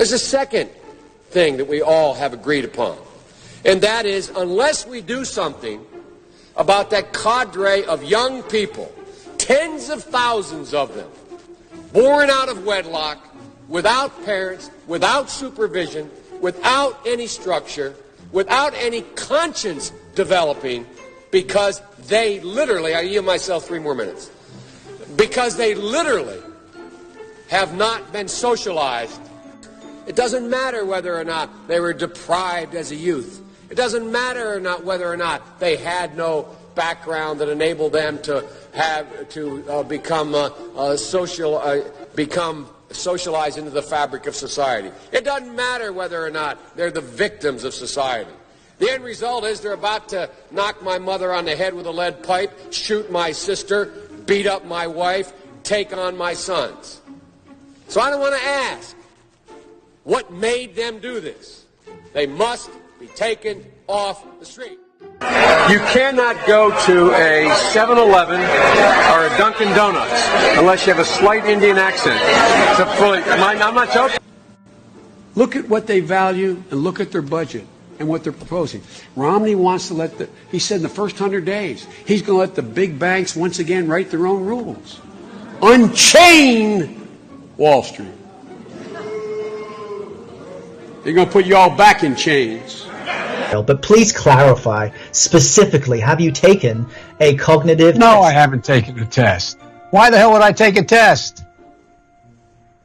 There's a second thing that we all have agreed upon, and that is unless we do something about that cadre of young people, tens of thousands of them, born out of wedlock, without parents, without supervision, without any structure, without any conscience developing, because they literally, I yield myself 3 more minutes, because they literally have not been socialized. It doesn't matter whether or not they were deprived as a youth. It doesn't matter or not whether or not they had no background that enabled them to become socialized into the fabric of society. It doesn't matter whether or not they're the victims of society. The end result is they're about to knock my mother on the head with a lead pipe, shoot my sister, beat up my wife, take on my sons. So I don't want to ask what made them do this. They must be taken off the street. You cannot go to a 7-Eleven or a Dunkin' Donuts unless you have a slight Indian accent. I'm not joking. Look at what they value and look at their budget and what they're proposing. Romney wants to he said in the first 100 days, he's going to let the big banks once again write their own rules. Unchain Wall Street. They're going to put you all back in chains. But please clarify specifically, have you taken a cognitive test? No, I haven't taken a test. Why the hell would I take a test?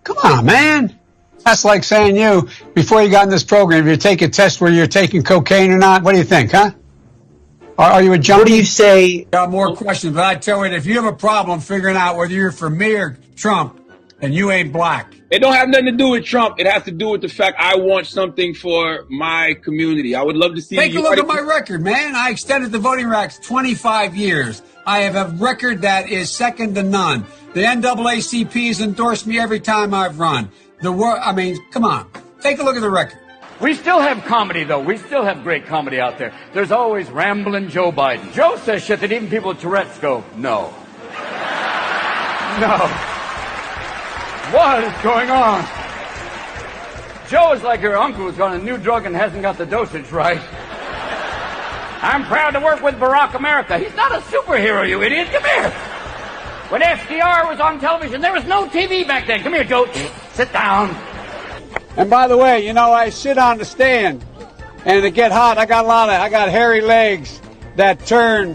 Come on, man. That's like saying you, before you got in this program, you take a test where you're taking cocaine or not. What do you think, huh? Are you a junkie? What do you say? Got more questions, but I tell you, if you have a problem figuring out whether you're for me or Trump, and you ain't black. It don't have nothing to do with Trump. It has to do with the fact I want something for my community. I would love to see. Take a look at my record, man. I extended the voting rights 25 years. I have a record that is second to none. The NAACP has endorsed me every time I've run. Come on. Take a look at the record. We still have comedy, though. We still have great comedy out there. There's always rambling Joe Biden. Joe says shit that even people with Tourette's go, no. No. What is going on? Joe is like her uncle who's on a new drug and hasn't got the dosage right. I'm proud to work with Barack America. He's not a superhero, you idiot. Come here. When FDR was on television, there was no TV back then. Come here, Joe. Sit down. And by the way, I sit on the stand, and it get hot. I got hairy legs that turn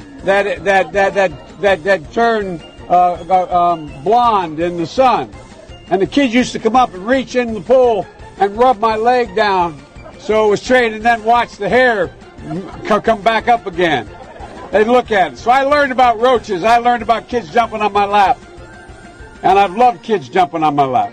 blonde in the sun. And the kids used to come up and reach in the pool and rub my leg down so it was straight, and then watch the hair come back up again. They'd look at it. So I learned about roaches. I learned about kids jumping on my lap. And I've loved kids jumping on my lap.